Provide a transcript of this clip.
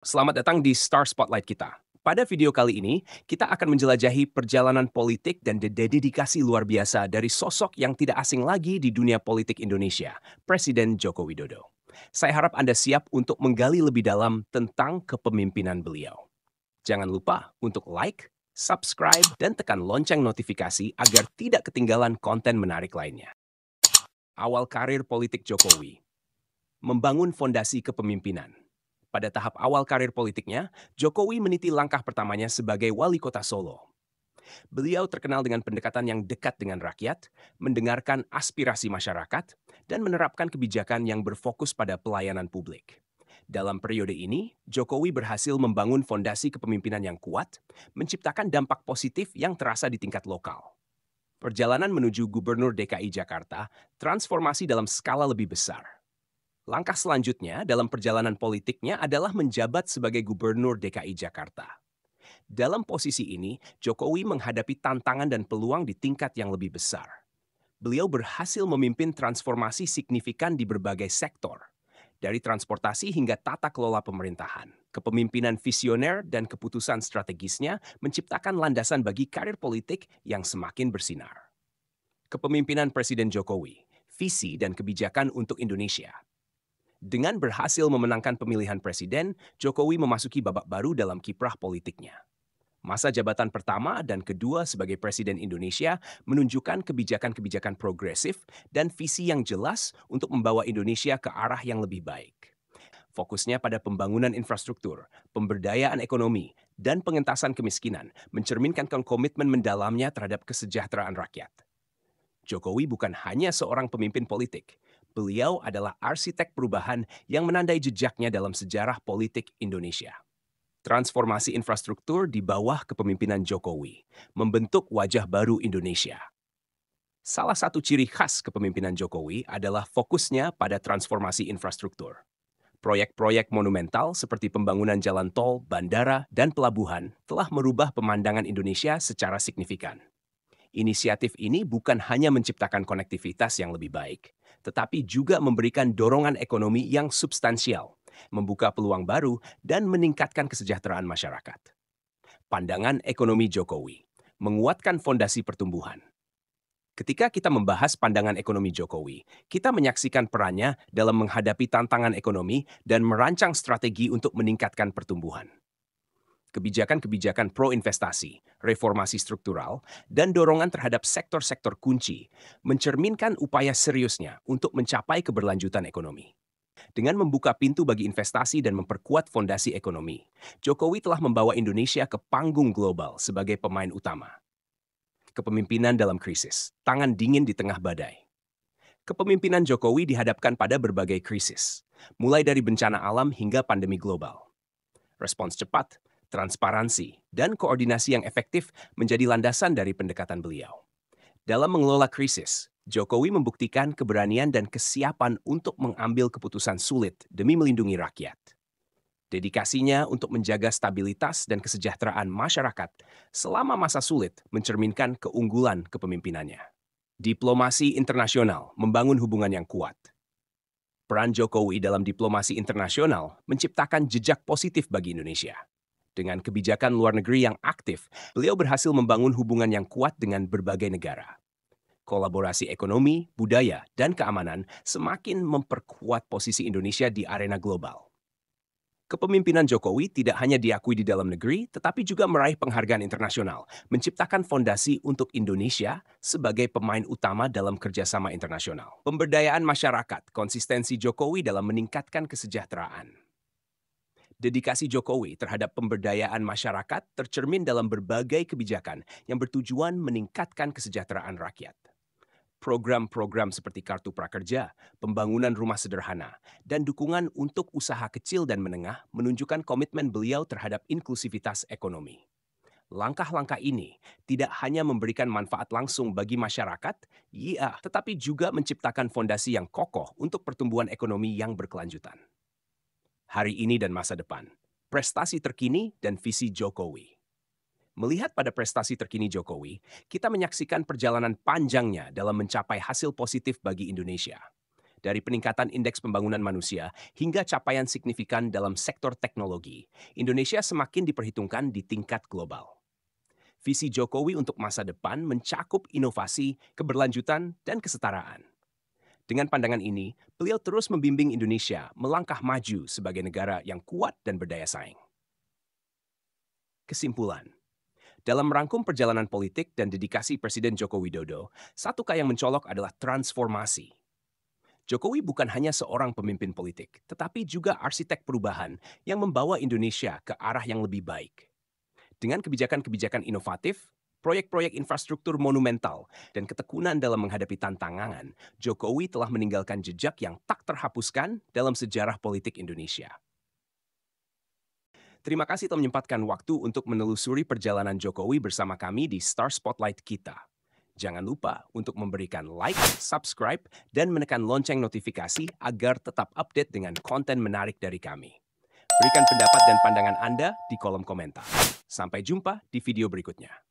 Selamat datang di Star Spotlight kita. Pada video kali ini, kita akan menjelajahi perjalanan politik dan dedikasi luar biasa dari sosok yang tidak asing lagi di dunia politik Indonesia, Presiden Joko Widodo. Saya harap Anda siap untuk menggali lebih dalam tentang kepemimpinan beliau. Jangan lupa untuk like, subscribe, dan tekan lonceng notifikasi agar tidak ketinggalan konten menarik lainnya. Awal karir politik Jokowi, membangun fondasi kepemimpinan. Pada tahap awal karir politiknya, Jokowi meniti langkah pertamanya sebagai wali kota Solo. Beliau terkenal dengan pendekatan yang dekat dengan rakyat, mendengarkan aspirasi masyarakat, dan menerapkan kebijakan yang berfokus pada pelayanan publik. Dalam periode ini, Jokowi berhasil membangun fondasi kepemimpinan yang kuat, menciptakan dampak positif yang terasa di tingkat lokal. Perjalanan menuju Gubernur DKI Jakarta, transformasi dalam skala lebih besar. Langkah selanjutnya dalam perjalanan politiknya adalah menjabat sebagai Gubernur DKI Jakarta. Dalam posisi ini, Jokowi menghadapi tantangan dan peluang di tingkat yang lebih besar. Beliau berhasil memimpin transformasi signifikan di berbagai sektor, dari transportasi hingga tata kelola pemerintahan. Kepemimpinan visioner dan keputusan strategisnya menciptakan landasan bagi karir politik yang semakin bersinar. Kepemimpinan Presiden Jokowi, visi dan kebijakan untuk Indonesia. Dengan berhasil memenangkan pemilihan presiden, Jokowi memasuki babak baru dalam kiprah politiknya. Masa jabatan pertama dan kedua sebagai Presiden Indonesia menunjukkan kebijakan-kebijakan progresif dan visi yang jelas untuk membawa Indonesia ke arah yang lebih baik. Fokusnya pada pembangunan infrastruktur, pemberdayaan ekonomi, dan pengentasan kemiskinan mencerminkan komitmen mendalamnya terhadap kesejahteraan rakyat. Jokowi bukan hanya seorang pemimpin politik, beliau adalah arsitek perubahan yang menandai jejaknya dalam sejarah politik Indonesia. Transformasi infrastruktur di bawah kepemimpinan Jokowi membentuk wajah baru Indonesia. Salah satu ciri khas kepemimpinan Jokowi adalah fokusnya pada transformasi infrastruktur. Proyek-proyek monumental seperti pembangunan jalan tol, bandara, dan pelabuhan telah merubah pemandangan Indonesia secara signifikan. Inisiatif ini bukan hanya menciptakan konektivitas yang lebih baik, tetapi juga memberikan dorongan ekonomi yang substansial, membuka peluang baru, dan meningkatkan kesejahteraan masyarakat. Pandangan ekonomi Jokowi menguatkan fondasi pertumbuhan. Ketika kita membahas pandangan ekonomi Jokowi, kita menyaksikan perannya dalam menghadapi tantangan ekonomi dan merancang strategi untuk meningkatkan pertumbuhan. Kebijakan-kebijakan pro-investasi, reformasi struktural, dan dorongan terhadap sektor-sektor kunci mencerminkan upaya seriusnya untuk mencapai keberlanjutan ekonomi. Dengan membuka pintu bagi investasi dan memperkuat fondasi ekonomi, Jokowi telah membawa Indonesia ke panggung global sebagai pemain utama. Kepemimpinan dalam krisis, tangan dingin di tengah badai. Kepemimpinan Jokowi dihadapkan pada berbagai krisis, mulai dari bencana alam hingga pandemi global. Respons cepat, transparansi, dan koordinasi yang efektif menjadi landasan dari pendekatan beliau. Dalam mengelola krisis, Jokowi membuktikan keberanian dan kesiapan untuk mengambil keputusan sulit demi melindungi rakyat. Dedikasinya untuk menjaga stabilitas dan kesejahteraan masyarakat selama masa sulit mencerminkan keunggulan kepemimpinannya. Diplomasi internasional membangun hubungan yang kuat. Peran Jokowi dalam diplomasi internasional menciptakan jejak positif bagi Indonesia. Dengan kebijakan luar negeri yang aktif, beliau berhasil membangun hubungan yang kuat dengan berbagai negara. Kolaborasi ekonomi, budaya, dan keamanan semakin memperkuat posisi Indonesia di arena global. Kepemimpinan Jokowi tidak hanya diakui di dalam negeri, tetapi juga meraih penghargaan internasional, menciptakan fondasi untuk Indonesia sebagai pemain utama dalam kerjasama internasional. Pemberdayaan masyarakat, konsistensi Jokowi dalam meningkatkan kesejahteraan. Dedikasi Jokowi terhadap pemberdayaan masyarakat tercermin dalam berbagai kebijakan yang bertujuan meningkatkan kesejahteraan rakyat. Program-program seperti Kartu Prakerja, pembangunan rumah sederhana, dan dukungan untuk usaha kecil dan menengah menunjukkan komitmen beliau terhadap inklusivitas ekonomi. Langkah-langkah ini tidak hanya memberikan manfaat langsung bagi masyarakat, tetapi juga menciptakan fondasi yang kokoh untuk pertumbuhan ekonomi yang berkelanjutan. Hari ini dan masa depan, prestasi terkini dan visi Jokowi. Melihat pada prestasi terkini Jokowi, kita menyaksikan perjalanan panjangnya dalam mencapai hasil positif bagi Indonesia. Dari peningkatan indeks pembangunan manusia hingga capaian signifikan dalam sektor teknologi, Indonesia semakin diperhitungkan di tingkat global. Visi Jokowi untuk masa depan mencakup inovasi, keberlanjutan, dan kesetaraan. Dengan pandangan ini, beliau terus membimbing Indonesia melangkah maju sebagai negara yang kuat dan berdaya saing. Kesimpulan, dalam merangkum perjalanan politik dan dedikasi Presiden Joko Widodo, satu yang mencolok adalah transformasi. Jokowi bukan hanya seorang pemimpin politik, tetapi juga arsitek perubahan yang membawa Indonesia ke arah yang lebih baik. Dengan kebijakan-kebijakan inovatif, proyek-proyek infrastruktur monumental, dan ketekunan dalam menghadapi tantangan, Jokowi telah meninggalkan jejak yang tak terhapuskan dalam sejarah politik Indonesia. Terima kasih telah menyempatkan waktu untuk menelusuri perjalanan Jokowi bersama kami di Star Spotlight kita. Jangan lupa untuk memberikan like, subscribe, dan menekan lonceng notifikasi agar tetap update dengan konten menarik dari kami. Berikan pendapat dan pandangan Anda di kolom komentar. Sampai jumpa di video berikutnya.